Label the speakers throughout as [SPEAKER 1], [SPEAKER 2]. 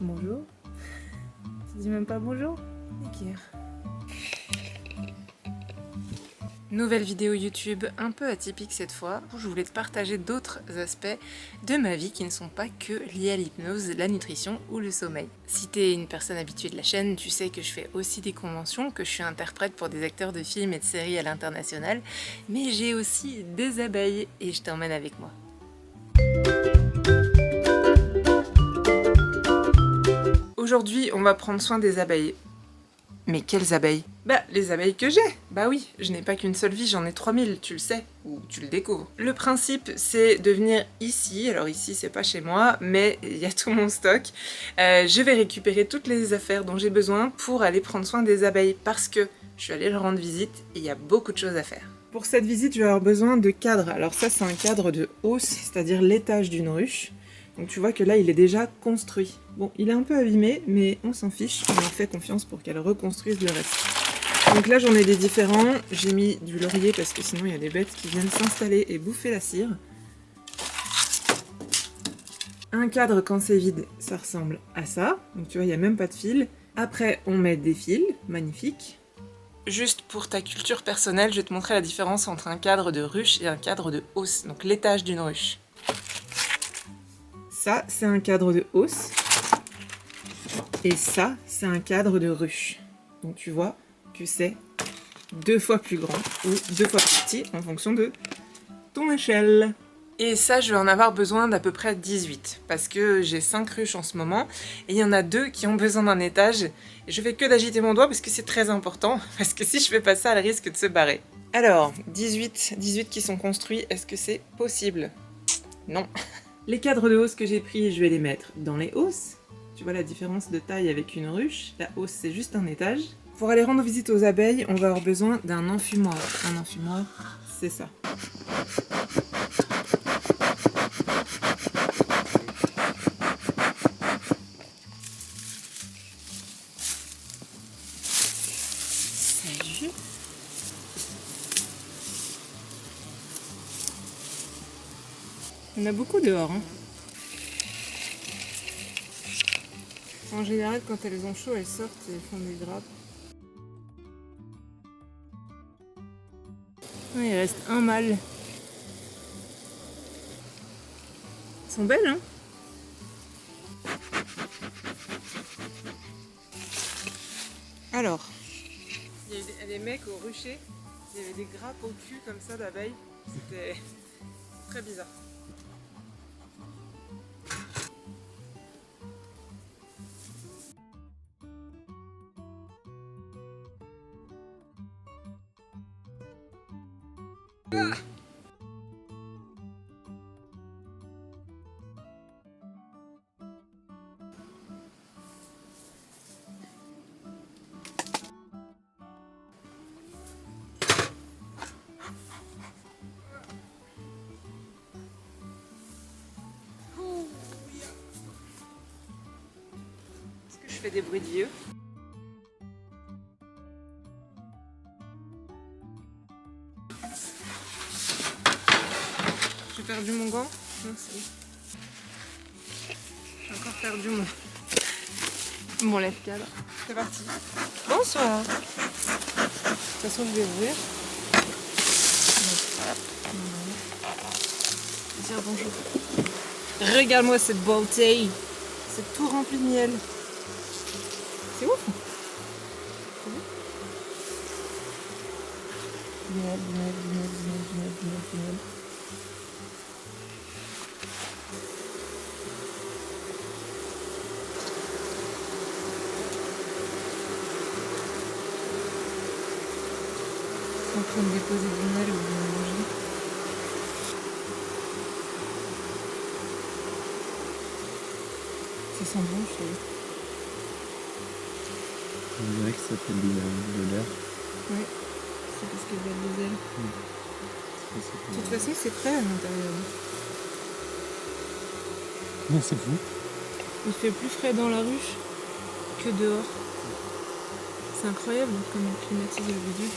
[SPEAKER 1] Bonjour. Tu dis même pas bonjour? Nikir. Nouvelle vidéo YouTube un peu atypique cette fois, où je voulais te partager d'autres aspects de ma vie qui ne sont pas que liés à l'hypnose, la nutrition ou le sommeil. Si t'es une personne habituée de la chaîne, tu sais que je fais aussi des conventions, que je suis interprète pour des acteurs de films et de séries à l'international, mais j'ai aussi des abeilles et je t'emmène avec moi. Aujourd'hui, on va prendre soin des abeilles. Mais quelles abeilles? Bah, les abeilles que j'ai. Bah oui, je n'ai pas qu'une seule vie, j'en ai 3000, tu le sais, ou tu le découvres. Le principe, c'est de venir ici, alors ici c'est pas chez moi, mais il y a tout mon stock. Je vais récupérer toutes les affaires dont j'ai besoin pour aller prendre soin des abeilles, parce que je suis allée leur rendre visite et il y a beaucoup de choses à faire. Pour cette visite, je vais avoir besoin de cadres. Alors ça, c'est un cadre de hausse, c'est-à-dire l'étage d'une ruche. Donc tu vois que là, il est déjà construit. Bon, il est un peu abîmé, mais on s'en fiche. On leur fait confiance pour qu'elle reconstruise le reste. Donc là, j'en ai des différents. J'ai mis du laurier parce que sinon, il y a des bêtes qui viennent s'installer et bouffer la cire. Un cadre, quand c'est vide, ça ressemble à ça. Donc tu vois, il n'y a même pas de fil. Après, on met des fils. Magnifique. Juste pour ta culture personnelle, je vais te montrer la différence entre un cadre de ruche et un cadre de hausse. Donc l'étage d'une ruche. Ça, c'est un cadre de hausse. Et ça, c'est un cadre de ruche. Donc tu vois que c'est 2 fois plus grand ou 2 fois plus petit en fonction de ton échelle. Et ça, je vais en avoir besoin d'à peu près 18 parce que j'ai 5 ruches en ce moment et il y en a 2 qui ont besoin d'un étage. Et je fais que d'agiter mon doigt parce que c'est très important parce que si je fais pas ça, elle risque de se barrer. Alors, 18 qui sont construits, est-ce que c'est possible? Non. Les cadres de hausse que j'ai pris, je vais les mettre dans les hausses. Tu vois la différence de taille avec une ruche. La hausse, c'est juste un étage. Pour aller rendre visite aux abeilles, on va avoir besoin d'un enfumoir. Un enfumoir, c'est ça. Salut. Il y en a beaucoup dehors. Hein. En général, quand elles ont chaud, elles sortent et font des grappes. Ouais, il reste un mâle. Elles sont belles, hein? Alors, il y avait des mecs au rucher, il y avait des grappes au cul comme ça d'abeilles. C'était très bizarre. Ah! Est-ce que je fais des bruits de vieux? J'ai perdu mon gant? Non, c'est... J'ai encore perdu mon lève-cadre. C'est parti. Bonsoir. De toute façon, je vais ouvrir. Dire bonjour. Regarde-moi cette beauté. C'est tout rempli de miel. C'est ouf. C'est ouf. Miel. En train de déposer du miel ou de manger. Ça sent bon, je trouve.
[SPEAKER 2] On dirait que ça fait de l'air.
[SPEAKER 1] Ouais, c'est parce qu'il y a des ailes. De toute façon, c'est frais à l'intérieur.
[SPEAKER 2] Non, c'est fou.
[SPEAKER 1] Il fait plus frais dans la ruche que dehors. C'est incroyable comme il climatise le bidule.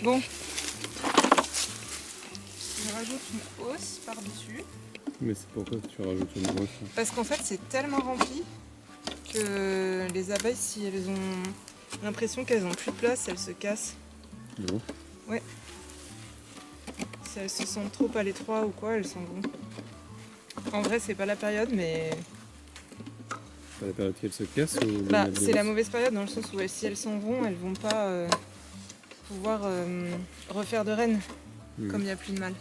[SPEAKER 1] Bon. Je rajoute une hausse par-dessus.
[SPEAKER 2] Mais c'est pourquoi tu rajoutes une hausse?
[SPEAKER 1] Parce qu'en fait, c'est tellement rempli que les abeilles, si elles ont l'impression qu'elles n'ont plus de place, elles se cassent.
[SPEAKER 2] Non.
[SPEAKER 1] Ouais. Si elles se sentent trop à l'étroit ou quoi, elles s'en vont. En vrai, c'est pas la période, mais...
[SPEAKER 2] C'est la période qu'elles se cassent ou...
[SPEAKER 1] Bah, c'est la mauvaise période dans le sens où si elles s'en vont, elles vont pas pouvoir refaire de reine, comme il n'y a plus de mâles.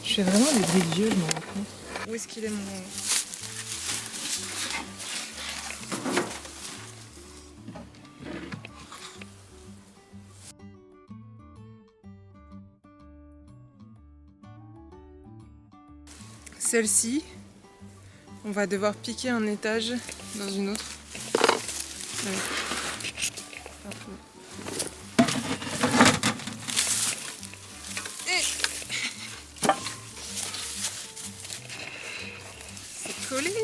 [SPEAKER 1] Je fais vraiment des bruits de vieux, je m'en rends compte. Où est-ce qu'il est mon... Celle-ci, on va devoir piquer un étage dans une autre. Ouais. Et... c'est collé.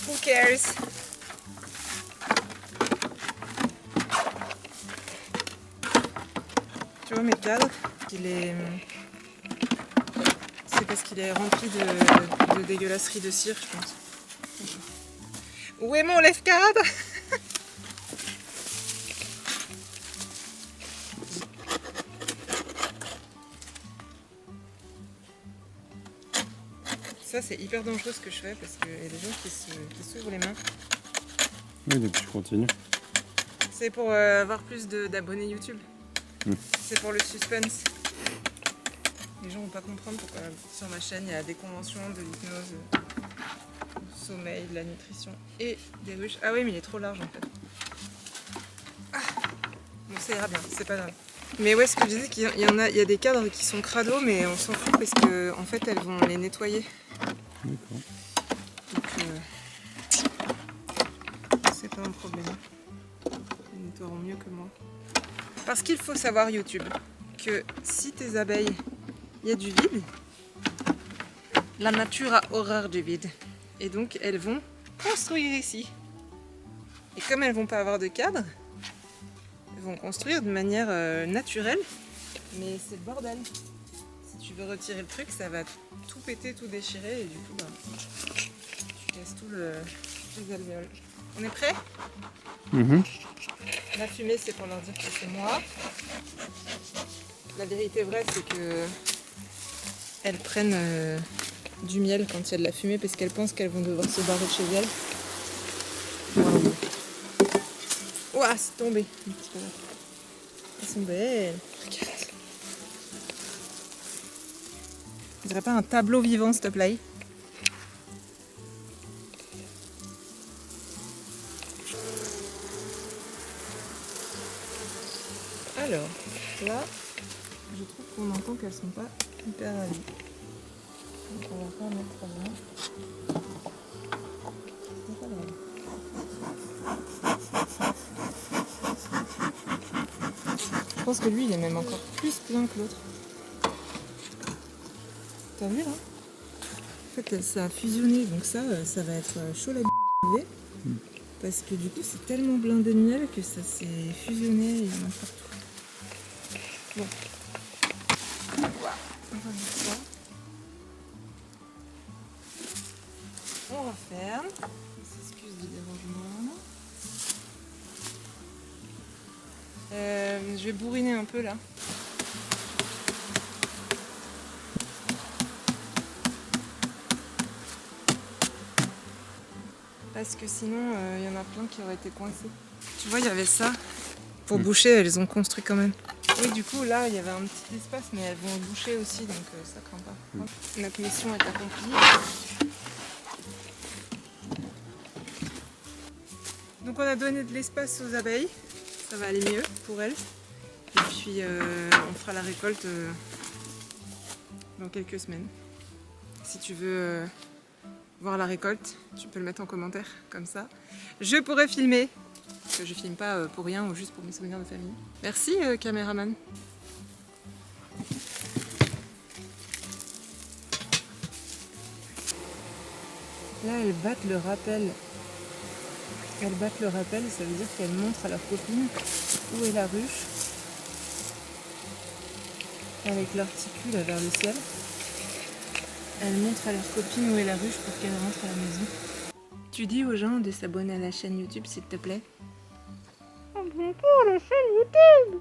[SPEAKER 1] Who cares? Tu vois mes cadres, c'est parce qu'il est rempli de dégueulasseries de cire, je pense. Où est mon lève-cadre? Ça, c'est hyper dangereux ce que je fais parce qu'il y a des gens qui s'ouvrent les mains.
[SPEAKER 2] Oui, donc tu continues.
[SPEAKER 1] C'est pour avoir plus d'abonnés YouTube. C'est pour le suspense. Les gens vont pas comprendre pourquoi sur ma chaîne il y a des conventions de l'hypnose, du sommeil, de la nutrition et des ruches. Ah oui, mais il est trop large en fait. Ah. Bon, ça ira bien, c'est pas grave. Mais ouais, ce que je disais, qu'il y a des cadres qui sont crado, mais on s'en fout parce que en fait elles vont les nettoyer.
[SPEAKER 2] D'accord.
[SPEAKER 1] Donc c'est pas un problème. Elles nettoieront mieux que moi. Parce qu'il faut savoir YouTube que si tes abeilles, il y a du vide, la nature a horreur du vide. Et donc elles vont construire ici. Et comme elles vont pas avoir de cadre, elles vont construire de manière naturelle. Mais c'est le bordel. Si tu veux retirer le truc, ça va tout péter, tout déchirer et du coup, bah, tu casses tout les alvéoles. On est prêt? La fumée, c'est pour leur dire que c'est moi. La vérité vraie, c'est que elles prennent du miel quand il y a de la fumée parce qu'elles pensent qu'elles vont devoir se barrer de chez elles. Wow. Ouah, c'est tombé. Elles sont belles. Regarde. On dirait pas un tableau vivant, s'il te plaît. Alors, là, je trouve qu'on entend qu'elles sont pas hyper ravies. Donc on va pas mettre trop bien. C'est pas grave. Je pense que lui, il est même encore plus plein que l'autre. T'as vu là? En fait, ça a fusionné, donc ça va être chaud la b***. Parce que du coup, c'est tellement blindé de miel que ça s'est fusionné et il y en a partout. Bon. Voilà. On va mettre ça. On referme. On s'excuse du dérangement. Je vais bourriner un peu là. Parce que sinon, il y en a plein qui auraient été coincés. Tu vois, il y avait ça. Pour boucher, elles ont construit quand même. Oui, du coup, là, il y avait un petit espace, mais elles vont boucher aussi, donc ça craint pas. Notre mission est accomplie. Donc on a donné de l'espace aux abeilles. Ça va aller mieux pour elles. Et puis, on fera la récolte dans quelques semaines. Si tu veux voir la récolte, tu peux le mettre en commentaire, comme ça. Je pourrais filmer. Parce que je filme pas pour rien ou juste pour mes souvenirs de famille. Merci caméraman. Là, elles battent le rappel. Elles battent le rappel, ça veut dire qu'elles montrent à leur copine où est la ruche. Avec leur petit cul là vers le ciel. Elles montrent à leur copine où est la ruche pour qu'elle rentre à la maison. Tu dis aux gens de s'abonner à la chaîne YouTube s'il te plaît.
[SPEAKER 3] Abonne-toi à la chaîne YouTube.